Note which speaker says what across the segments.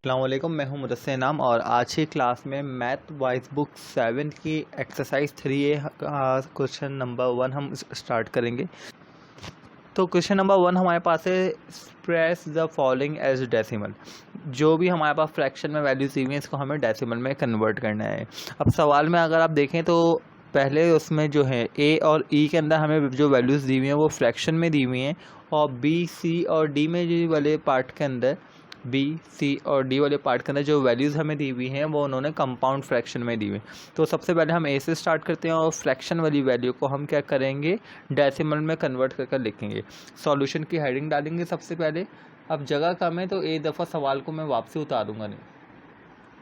Speaker 1: अस्सलामुअलैकुम, मैं हूं मुदस्सिर नाम और आज की क्लास में मैथ वाइज बुक 7 की एक्सरसाइज 3A का क्वेश्चन नंबर 1 हम स्टार्ट करेंगे। तो क्वेश्चन नंबर 1 हमारे पास है, express the following as decimal. जो भी हमारे पास फ्रैक्शन में वैल्यूज दी हुई हैं इसको हमें डेसिमल में कन्वर्ट करना है। अब सवाल में अगर आप देखें तो पहले उसमें जो है ए और ई के अंदर हमें जो वैल्यूज़ दी हुई हैं वो फ्रैक्शन में दी हुई हैं, और बी सी और डी में जो वाले पार्ट के अंदर बी सी और डी वाले पार्ट के अंदर जो वैल्यूज़ हमें दी हुई हैं वो उन्होंने कंपाउंड फ्रैक्शन में दी हुई। तो सबसे पहले हम ए से स्टार्ट करते हैं और फ्रैक्शन वाली वैल्यू को हम क्या करेंगे, डेसिमल में कन्वर्ट करके लिखेंगे। सॉल्यूशन की हेडिंग डालेंगे सबसे पहले। अब जगह कम है तो एक दफ़ा सवाल को मैं वापसी उतारूँगा नहीं,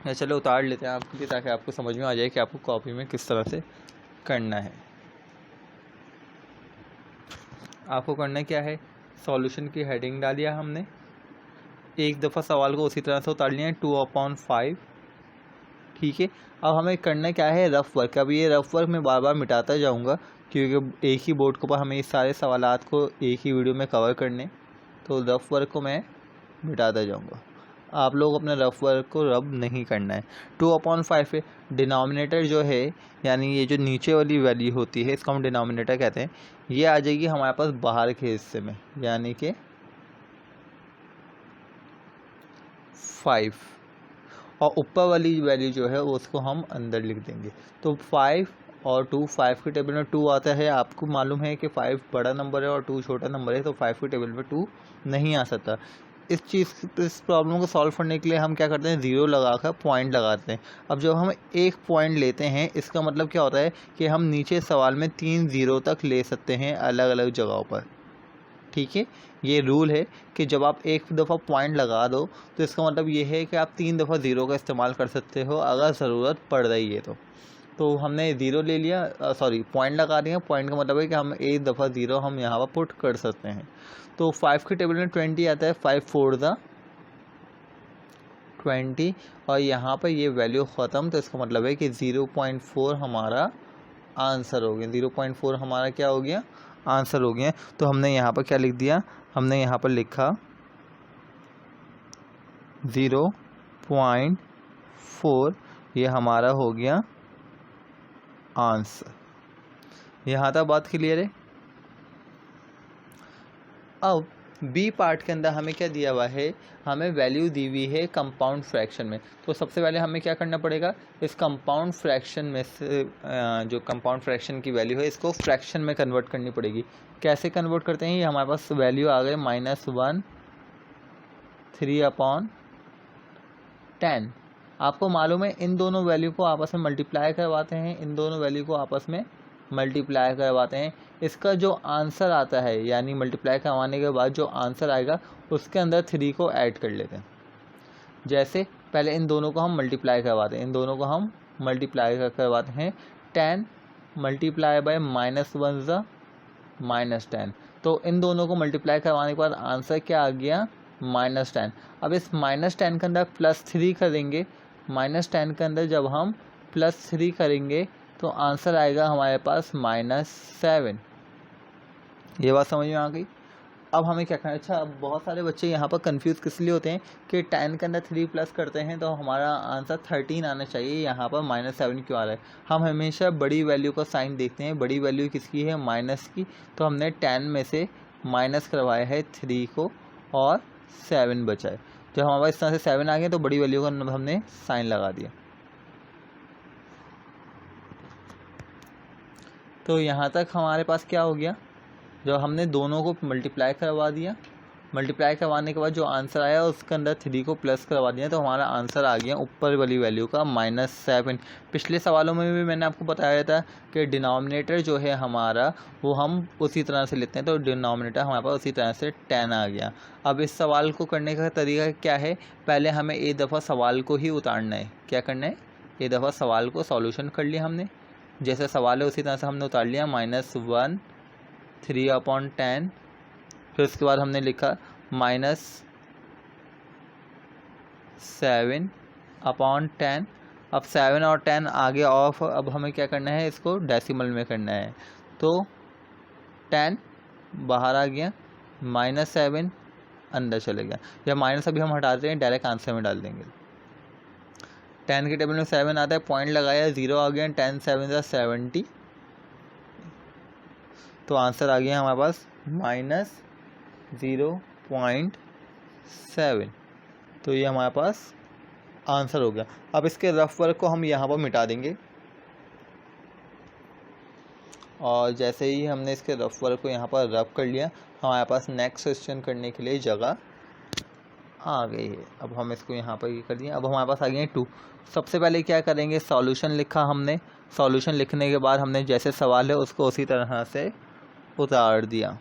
Speaker 1: या चलो उतार लेते हैं आपके लिए ताकि आपको समझ में आ जाए कि आपको कॉपी में किस तरह से करना है। आपको करना क्या है, सॉल्यूशन की हेडिंग डालिया हमने, एक दफ़ा सवाल को उसी तरह से उतार लिया है 2/5। ठीक है, अब हमें करना क्या है, रफ़ वर्क। अब ये रफ़ वर्क मैं बार बार मिटाता जाऊंगा क्योंकि एक ही बोर्ड के ऊपर हमें इस सारे सवालात को एक ही वीडियो में कवर करने, तो रफ़ वर्क को मैं मिटाता जाऊंगा। आप लोग अपने रफ़ वर्क को रब नहीं करना है। 2/5 है, डिनोमिनेटर जो है यानी ये जो नीचे वाली वैल्यू होती है इसको हम डिनोमिनेटर कहते हैं, ये आ जाएगी हमारे पास बाहर के हिस्से में, यानी कि 5, और ऊपर वाली वैल्यू जो है वो उसको हम अंदर लिख देंगे। तो 5 और 2, 5 की टेबल में 2 आता है। आपको मालूम है कि 5 बड़ा नंबर है और 2 छोटा नंबर है, तो 5 की टेबल में 2 नहीं आ सकता। इस प्रॉब्लम को सॉल्व करने के लिए हम क्या करते हैं, ज़ीरो लगाकर पॉइंट लगाते हैं। अब जब हम एक पॉइंट लेते हैं इसका मतलब क्या होता है कि हम नीचे सवाल में 3 ज़ीरो तक ले सकते हैं अलग अलग जगहों पर। ठीक है, ये रूल है कि जब आप एक दफ़ा पॉइंट लगा दो तो इसका मतलब ये है कि आप 3 दफ़ा ज़ीरो का इस्तेमाल कर सकते हो अगर ज़रूरत पड़ रही है। तो हमने ज़ीरो ले लिया, पॉइंट लगा दिया। पॉइंट का मतलब है कि हम एक दफ़ा ज़ीरो हम यहाँ पर पुट कर सकते हैं। तो 5 की टेबल में 20 आता है, 5 4 ज़ा 20, और यहाँ पर ये वैल्यू ख़त्म, तो इसका मतलब है कि 0.4 हमारा आंसर हो गया। 0.4 हमारा क्या हो गया, आंसर हो गया। तो हमने यहाँ पर क्या लिख दिया, हमने यहाँ पर लिखा 0.4, ये हमारा हो गया आंसर। यहाँ तक बात क्लियर है। अब बी पार्ट के अंदर हमें क्या दिया हुआ है, हमें वैल्यू दी हुई है कंपाउंड फ्रैक्शन में। तो सबसे पहले हमें क्या करना पड़ेगा, इस कंपाउंड फ्रैक्शन में से जो कंपाउंड फ्रैक्शन की वैल्यू है इसको फ्रैक्शन में कन्वर्ट करनी पड़ेगी। कैसे कन्वर्ट करते हैं, ये हमारे पास वैल्यू आ गई -1 3/10। आपको मालूम है इन दोनों वैल्यू को आपस में मल्टीप्लाई करवाते हैं, इन दोनों वैल्यू को आपस में मल्टीप्लाई करवाते हैं। इसका जो आंसर आता है यानी मल्टीप्लाई करवाने के बाद जो आंसर आएगा उसके अंदर 3 को ऐड कर लेते हैं। जैसे पहले इन दोनों को हम मल्टीप्लाई करवाते हैं, इन दोनों को हम मल्टीप्लाई करवाते हैं। 10 मल्टीप्लाई बाय -1 ज़ा -10, तो इन दोनों को मल्टीप्लाई करवाने के बाद आंसर क्या आ गया, -10। अब इस -10 के अंदर +3 करेंगे, -10 के अंदर जब हम +3 करेंगे तो आंसर आएगा हमारे पास -7। ये बात समझ में आ गई। अब हमें क्या करना है, अच्छा अब बहुत सारे बच्चे यहाँ पर कंफ्यूज किस लिए होते हैं कि 10 के अंदर 3 प्लस करते हैं तो हमारा आंसर 13 आना चाहिए, यहाँ पर -7 क्यों आ रहा है। हम हमेशा बड़ी वैल्यू का साइन देखते हैं, बड़ी वैल्यू किसकी है, माइनस की, तो हमने 10 में से माइनस करवाया है 3 को और 7 बचा है। जब हमारे इस तरह से 7 आ गया तो बड़ी वैल्यू का हमने साइन लगा दिया। तो यहाँ तक हमारे पास क्या हो गया, जब हमने दोनों को मल्टीप्लाई करवा दिया, मल्टीप्लाई करवाने के बाद जो आंसर आया उसके अंदर 3 को प्लस करवा दिया, तो हमारा आंसर आ गया ऊपर वाली वैल्यू का -7। पिछले सवालों में भी मैंने आपको बताया था कि डिनोमिनेटर जो है हमारा वो हम उसी तरह से लेते हैं, तो डिनोमिनेटर हमारे पास उसी तरह से 10 आ गया। अब इस सवाल को करने का तरीका क्या है, पहले हमें एक दफ़ा सवाल को ही उतारना है। क्या करना है, एक दफ़ा सवाल को सॉल्यूशन कर लिया हमने, जैसे सवाल है उसी तरह से हमने उतार लिया, -1 3/10। फिर उसके बाद हमने लिखा -7/10। अब 7 और 10 आगे ऑफ, अब हमें क्या करना है, इसको डेसिमल में करना है। तो 10 बाहर आ गया, -7 अंदर चले गया। जब माइनस अभी हम हटाते हैं डायरेक्ट आंसर में डाल देंगे। 10 के टेबल में 7 आता है, पॉइंट लगाया 0 आ गया, 10 7 ज़ा 70, तो आंसर आ गया हमारे पास -0.7। तो ये हमारे पास आंसर हो गया। अब इसके रफ वर्क को हम यहाँ पर मिटा देंगे, और जैसे ही हमने इसके रफ वर्क को यहाँ पर रफ कर लिया, हमारे पास नेक्स्ट क्वेश्चन करने के लिए जगह आ गई है। अब हम इसको यहाँ पर ये कर दिए। अब हमारे पास आ गए हैं 2। सबसे पहले क्या करेंगे, सॉल्यूशन लिखा हमने, सॉल्यूशन लिखने के बाद हमने जैसे सवाल है उसको उसी तरह से उतार दिया।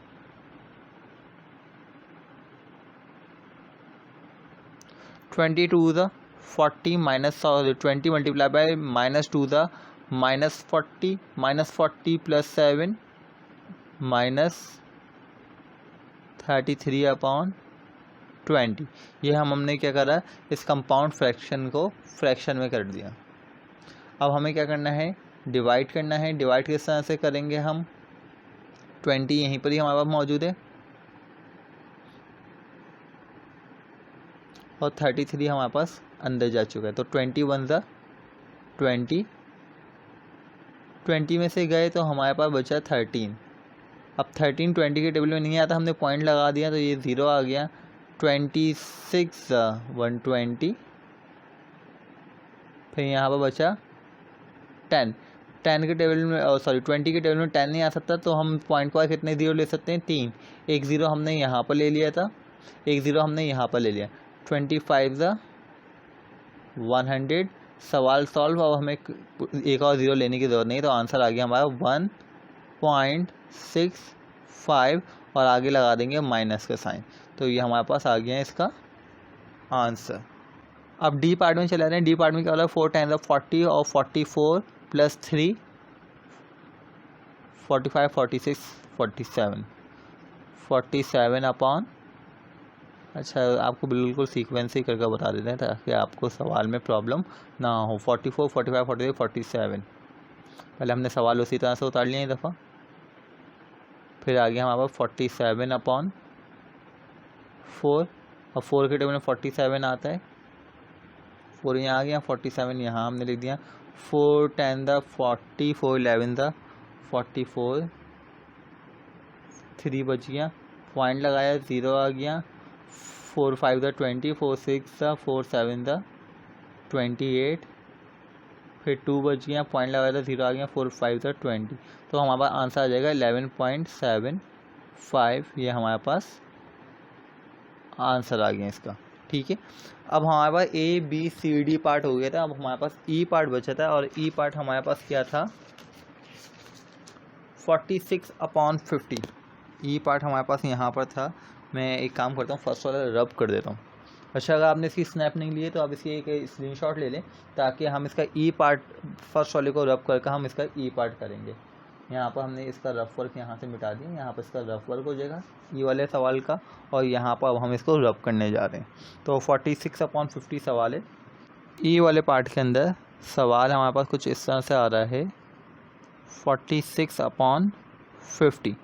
Speaker 1: 20 2 ज़ा 40 माइनस 20 मल्टीप्लाई बाय -2 ज़ा -40 -40 + 7 -33/20। ये हमने क्या करा, इस कंपाउंड फ्रैक्शन को फ्रैक्शन में कर दिया। अब हमें क्या करना है, डिवाइड करना है। डिवाइड किस तरह से करेंगे हम, 20 यहीं पर ही हमारे पास मौजूद है और 33 हमारे पास अंदर जा चुका है। तो 21 ज़ा 20, 20 में से गए तो हमारे पास बचा 13। अब 13 20 के टेबल में नहीं आता, हमने पॉइंट लगा दिया तो ये 0 आ गया। 26 ज़ा 120, फिर यहाँ पर बचा 10। 10 के टेबल में 20 के टेबल में 10 नहीं आ सकता, तो हम पॉइंट पर कितने 0 ले सकते हैं, 3। एक 0 हमने यहाँ पर ले लिया था, एक 0 हमने यहाँ पर ले लिया। 25 ज़ा 100। सवाल सॉल्व। अब हमें एक और 0 लेने की ज़रूरत नहीं, तो आंसर आ गया हमारा 1.65 और आगे लगा देंगे माइनस का साइन। तो ये हमारे पास आ गया है इसका आंसर। अब डी पार्ट में चले रहे हैं। डी पार्ट में क्या होता है, 4 टाइम्स 40 और 44 + 3 45 46 47 47/। अच्छा, आपको बिल्कुल सीक्वेंस ही करके बता देते हैं ताकि आपको सवाल में प्रॉब्लम ना हो। 44 45 46 47, पहले हमने सवाल उसी तरह से उतार लिया एक दफ़ा। फिर आ गया हमारे पास 47/4, और 4 के टेबल में 47 आता है, 4 यहाँ आ गया, 47 यहाँ हमने लिख दिया। 4 10 ज़ा 40, 4 11 ज़ा 44, 3 बच गया, पॉइंट लगाया 0 आ गया। 4 5 ज़ा 20, 4 6 ज़ा 4 7 ज़ा 28, फिर 2 बच गया, पॉइंट लगाया था 0 आ गया। 4 5 ज़ा 20, तो हमारे पास आंसर आ जाएगा 11.75। ये हमारे पास आंसर आ गया इसका। ठीक है, अब हमारे पास ABCD पार्ट हो गया था। अब हमारे पास E पार्ट बचा था, और E पार्ट हमारे पास क्या था, 46/50। E पार्ट हमारे पास यहाँ पर था। मैं एक काम करता हूँ, फर्स्ट वाला रब कर देता हूँ। अच्छा, अगर आपने इसकी स्नैप नहीं ली है तो आप इसकी एक स्क्रीनशॉट ले लें, ताकि हम इसका E पार्ट फर्स्ट वाले को रब करके हम इसका E पार्ट करेंगे। यहाँ पर हमने इसका रफ वर्क यहाँ से मिटा दिया, यहाँ पर इसका रफ वर्क हो जाएगा E वाले सवाल का, और यहाँ पर अब हम इसको रब करने जा रहे हैं। तो 46/50 सवाल है। E वाले पार्ट के अंदर सवाल हमारे पास कुछ इस तरह से आ रहा है, 46/50।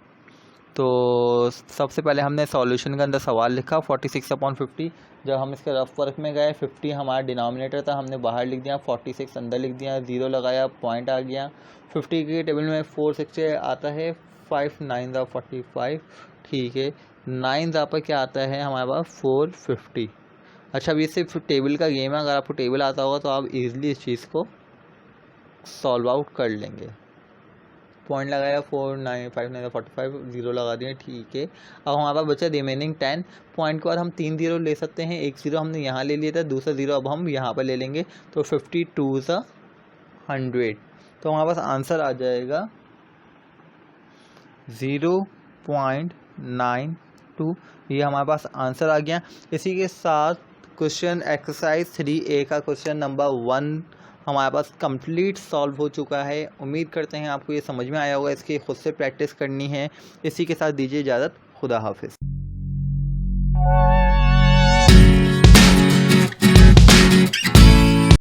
Speaker 1: तो सबसे पहले हमने सॉल्यूशन के अंदर सवाल लिखा 46/50। जब हम इसके रफ वर्क में गए, 50 हमारा डिनोमिनेटर था, हमने बाहर लिख दिया, 46 अंदर लिख दिया, 0 लगाया, पॉइंट आ गया। 50 के टेबल में 4 6 आता है, 5 9 ज़ा 45। ठीक है, 9 ज़ा पर क्या आता है हमारे पास 450। अच्छा, अब ये सिर्फ टेबल का गेम है, अगर आपको टेबल आता होगा तो आप इजीली इस चीज़ को सॉल्व आउट कर लेंगे। पॉइंट लगाया 4 9 5 9 45, 0 लगा दिया। ठीक है, अब हमारे पास बचा रिमेनिंग 10। पॉइंट के बाद हम 3 0 ले सकते हैं, एक 0 हमने यहाँ ले लिया था, दूसरा 0 अब हम यहाँ पर ले लेंगे। तो 52 ज़ा 100, तो हमारे पास आंसर आ जाएगा 0.92। ये हमारे पास आंसर आ गया। इसी के साथ क्वेश्चन एक्सरसाइज 3A का क्वेश्चन नंबर 1 हमारे पास कंप्लीट सॉल्व हो चुका है। उम्मीद करते हैं आपको ये समझ में आया होगा, इसकी खुद से प्रैक्टिस करनी है। इसी के साथ दीजिए इजाज़त, खुदा हाफिज़।